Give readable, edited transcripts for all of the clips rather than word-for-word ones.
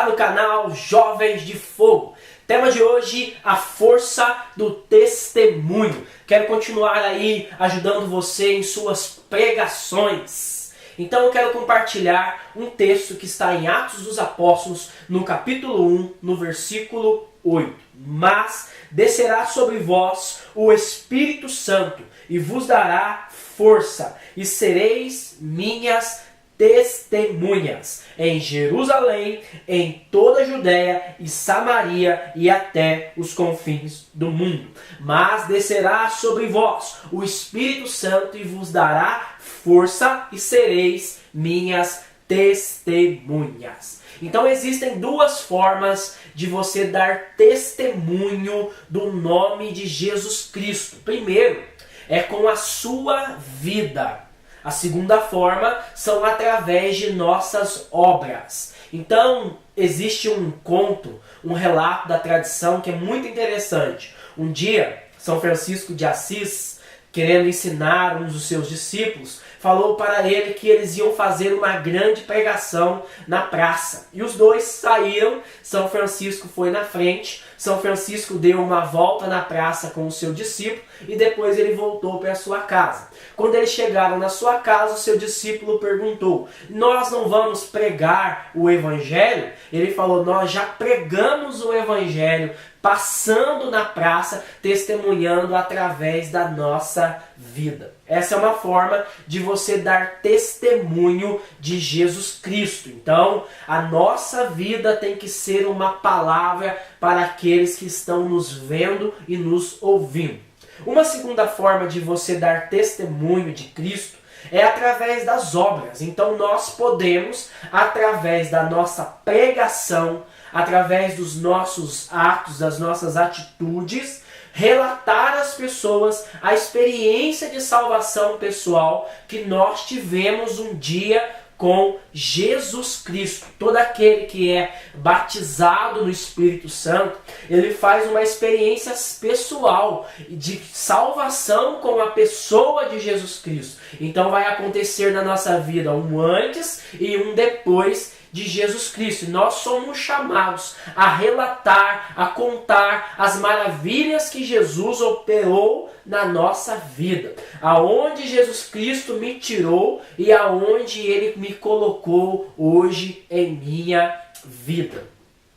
está no canal Jovens de Fogo. Tema de hoje, a força do testemunho. Quero continuar aí ajudando você em suas pregações. Então eu quero compartilhar um texto que está em Atos dos Apóstolos, no capítulo 1, no versículo 8. Mas descerá sobre vós o Espírito Santo e vos dará força, e sereis minhas testemunhas em Jerusalém, em toda a Judéia e Samaria e até os confins do mundo. Mas descerá sobre vós o Espírito Santo e vos dará força e sereis minhas testemunhas. Então existem duas formas de você dar testemunho do nome de Jesus Cristo. Primeiro, é com a sua vida. A segunda forma são através de nossas obras. Então, existe um conto, um relato da tradição que é muito interessante. Um dia, São Francisco de Assis, querendo ensinar um dos seus discípulos, falou para ele que eles iam fazer uma grande pregação na praça. E os dois saíram, São Francisco foi na frente, São Francisco deu uma volta na praça com o seu discípulo e depois ele voltou para a sua casa. Quando eles chegaram na sua casa, o seu discípulo perguntou: nós não vamos pregar o Evangelho? Ele falou: nós já pregamos o Evangelho, passando na praça, testemunhando através da nossa vida. Essa é uma forma de você dar testemunho de Jesus Cristo. Então, a nossa vida tem que ser uma palavra para aqueles que estão nos vendo e nos ouvindo. Uma segunda forma de você dar testemunho de Cristo é através das obras. Então, nós podemos, através da nossa pregação, através dos nossos atos, das nossas atitudes, relatar às pessoas a experiência de salvação pessoal que nós tivemos um dia com Jesus Cristo. Todo aquele que é batizado no Espírito Santo, ele faz uma experiência pessoal de salvação com a pessoa de Jesus Cristo. Então vai acontecer na nossa vida um antes e um depois de Jesus Cristo. Nós somos chamados a relatar, a contar as maravilhas que Jesus operou na nossa vida. Aonde Jesus Cristo me tirou e aonde Ele me colocou hoje em minha vida.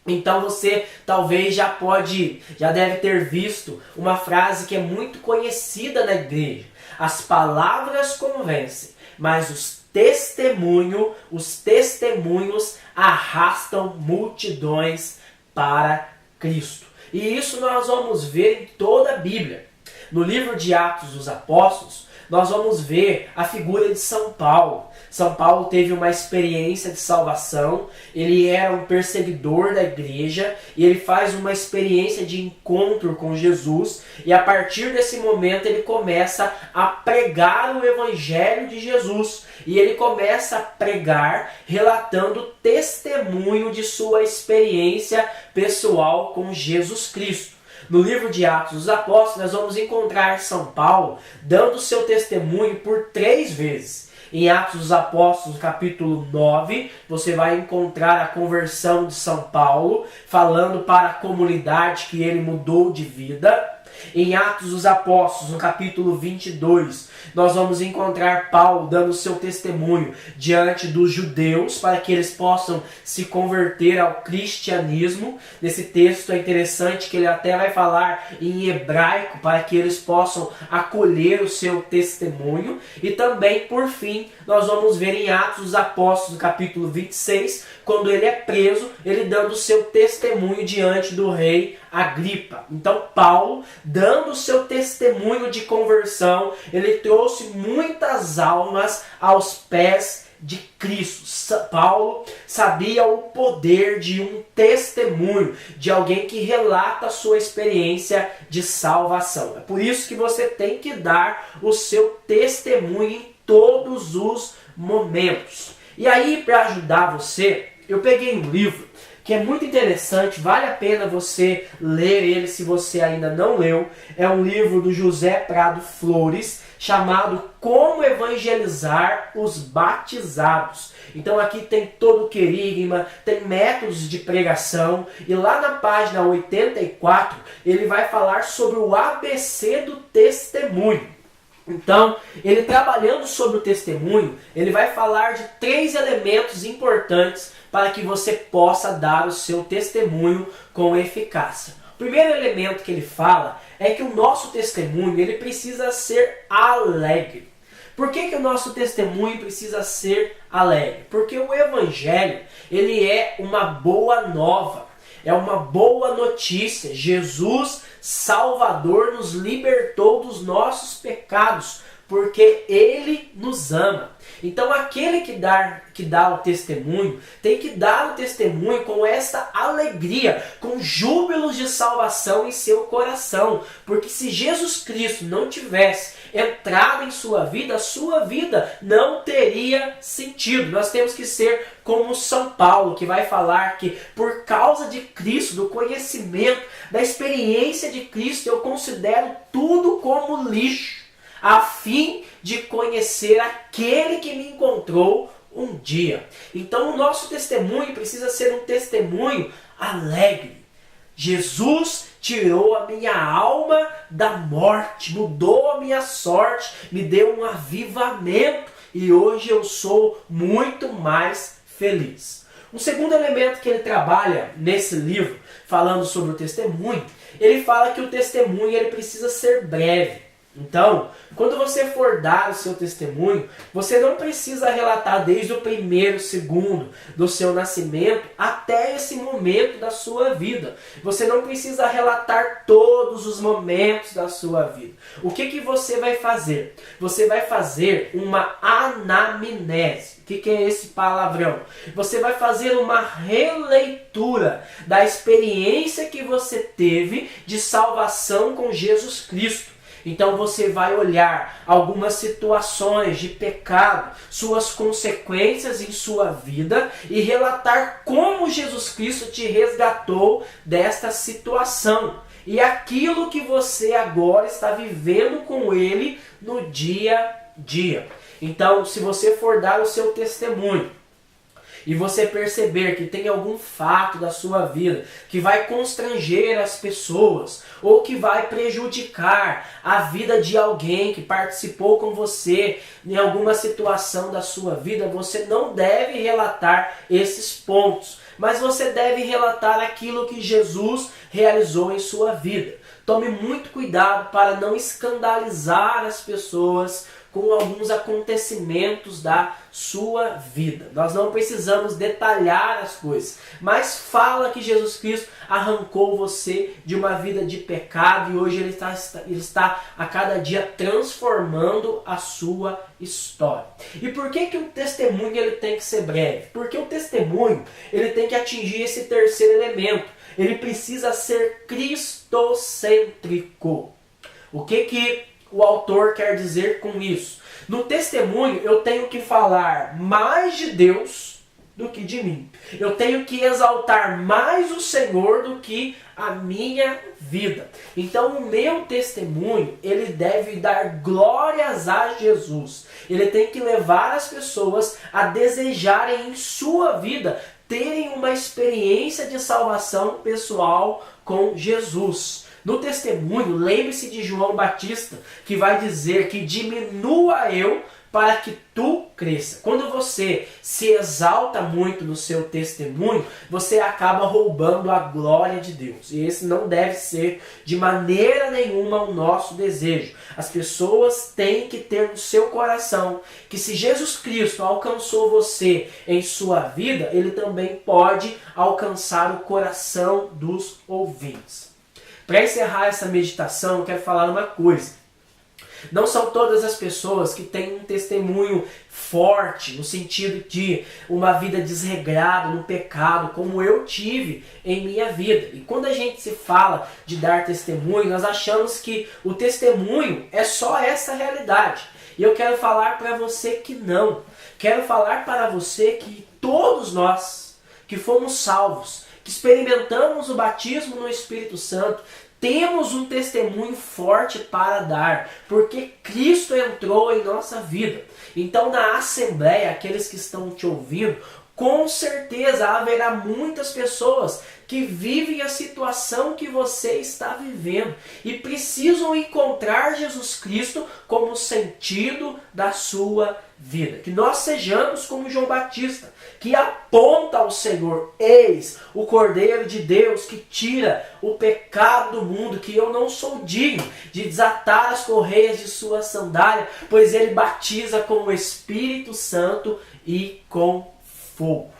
Então você talvez já deve ter visto uma frase que é muito conhecida na igreja. As palavras convencem, mas os testemunhos arrastam multidões para Cristo. E isso nós vamos ver em toda a Bíblia. No livro de Atos dos Apóstolos, nós vamos ver a figura de São Paulo. São Paulo teve uma experiência de salvação, ele era um perseguidor da igreja e ele faz uma experiência de encontro com Jesus e a partir desse momento ele começa a pregar o Evangelho de Jesus e ele começa a pregar relatando testemunho de sua experiência pessoal com Jesus Cristo. No livro de Atos dos Apóstolos, nós vamos encontrar São Paulo dando seu testemunho por 3 vezes. Em Atos dos Apóstolos, capítulo 9, você vai encontrar a conversão de São Paulo, falando para a comunidade que ele mudou de vida. Em Atos dos Apóstolos, no capítulo 22, nós vamos encontrar Paulo dando seu testemunho diante dos judeus para que eles possam se converter ao cristianismo. Nesse texto é interessante que ele até vai falar em hebraico para que eles possam acolher o seu testemunho. E também, por fim, nós vamos ver em Atos dos Apóstolos, no capítulo 26, quando ele é preso, ele dando seu testemunho diante do rei Agripa. Então Paulo, dando seu testemunho de conversão, ele trouxe muitas almas aos pés de Cristo. Paulo sabia o poder de um testemunho, de alguém que relata a sua experiência de salvação. É por isso que você tem que dar o seu testemunho em todos os momentos. E aí, para ajudar você, eu peguei um livro que é muito interessante, vale a pena você ler ele se você ainda não leu. É um livro do José Prado Flores, chamado Como Evangelizar os Batizados. Então aqui tem todo o querigma, tem métodos de pregação, e lá na página 84 ele vai falar sobre o ABC do testemunho. Então, ele trabalhando sobre o testemunho, ele vai falar de 3 elementos importantes para que você possa dar o seu testemunho com eficácia. O primeiro elemento que ele fala é que o nosso testemunho ele precisa ser alegre. Por que o nosso testemunho precisa ser alegre? Porque o Evangelho ele é uma boa nova. É uma boa notícia. Jesus, Salvador, nos libertou dos nossos pecados, porque Ele nos ama. Então aquele que dá o testemunho, tem que dar o testemunho com esta alegria, com júbilos de salvação em seu coração. Porque se Jesus Cristo não tivesse entrado em sua vida, a sua vida não teria sentido. Nós temos que ser como São Paulo, que vai falar que por causa de Cristo, do conhecimento, da experiência de Cristo, eu considero tudo como lixo, a fim de conhecer aquele que me encontrou um dia. Então o nosso testemunho precisa ser um testemunho alegre. Jesus tirou a minha alma da morte, mudou a minha sorte, me deu um avivamento e hoje eu sou muito mais feliz. Um segundo elemento que ele trabalha nesse livro, falando sobre o testemunho, ele fala que o testemunho ele precisa ser breve. Então, quando você for dar o seu testemunho, você não precisa relatar desde o primeiro segundo do seu nascimento até esse momento da sua vida. Você não precisa relatar todos os momentos da sua vida. O que você vai fazer? Você vai fazer uma anamnese. O que é esse palavrão? Você vai fazer uma releitura da experiência que você teve de salvação com Jesus Cristo. Então você vai olhar algumas situações de pecado, suas consequências em sua vida e relatar como Jesus Cristo te resgatou desta situação. E aquilo que você agora está vivendo com Ele no dia a dia. Então, se você for dar o seu testemunho, e você perceber que tem algum fato da sua vida que vai constranger as pessoas ou que vai prejudicar a vida de alguém que participou com você em alguma situação da sua vida, você não deve relatar esses pontos, mas você deve relatar aquilo que Jesus realizou em sua vida. Tome muito cuidado para não escandalizar as pessoas com alguns acontecimentos da sua vida. Nós não precisamos detalhar as coisas, mas fala que Jesus Cristo arrancou você de uma vida de pecado e hoje Ele está a cada dia transformando a sua história. E por que o testemunho ele tem que ser breve? Porque o testemunho ele tem que atingir esse terceiro elemento. Ele precisa ser cristocêntrico. O que o autor quer dizer com isso? No testemunho eu tenho que falar mais de Deus do que de mim. Eu tenho que exaltar mais o Senhor do que a minha vida. Então o meu testemunho, ele deve dar glórias a Jesus. Ele tem que levar as pessoas a desejarem em sua vida terem uma experiência de salvação pessoal com Jesus. No testemunho, lembre-se de João Batista, que vai dizer que diminua eu para que tu cresça. Quando você se exalta muito no seu testemunho, você acaba roubando a glória de Deus. E esse não deve ser de maneira nenhuma o nosso desejo. As pessoas têm que ter no seu coração que se Jesus Cristo alcançou você em sua vida, Ele também pode alcançar o coração dos ouvintes. Para encerrar essa meditação, eu quero falar uma coisa. Não são todas as pessoas que têm um testemunho forte, no sentido de uma vida desregrada, no pecado, como eu tive em minha vida. E quando a gente se fala de dar testemunho, nós achamos que o testemunho é só essa realidade. E eu quero falar para você que não. Quero falar para você que todos nós que fomos salvos, que experimentamos o batismo no Espírito Santo, temos um testemunho forte para dar, porque Cristo entrou em nossa vida. Então, na assembleia, aqueles que estão te ouvindo, com certeza haverá muitas pessoas que vivem a situação que você está vivendo e precisam encontrar Jesus Cristo como sentido da sua vida. Que nós sejamos como João Batista, que aponta ao Senhor: eis o Cordeiro de Deus que tira o pecado do mundo, que eu não sou digno de desatar as correias de sua sandália, pois ele batiza com o Espírito Santo e com fogo.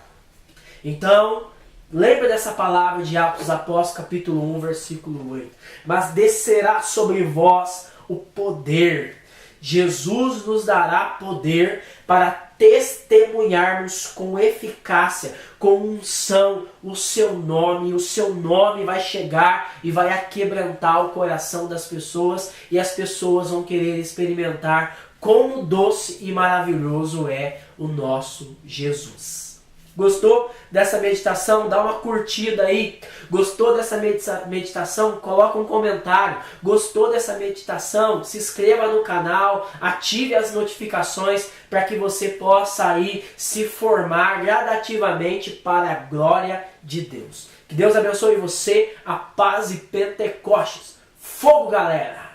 Então, lembra dessa palavra de Atos dos Apóstolos, capítulo 1, versículo 8. Mas descerá sobre vós o poder. Jesus nos dará poder para testemunharmos com eficácia, com unção, o seu nome. O seu nome vai chegar e vai aquebrantar o coração das pessoas, e as pessoas vão querer experimentar como doce e maravilhoso é o nosso Jesus. Gostou dessa meditação? Dá uma curtida aí. Gostou dessa meditação? Coloca um comentário. Gostou dessa meditação? Se inscreva no canal, ative as notificações para que você possa aí se formar gradativamente para a glória de Deus. Que Deus abençoe você, a paz e Pentecostes. Fogo, galera!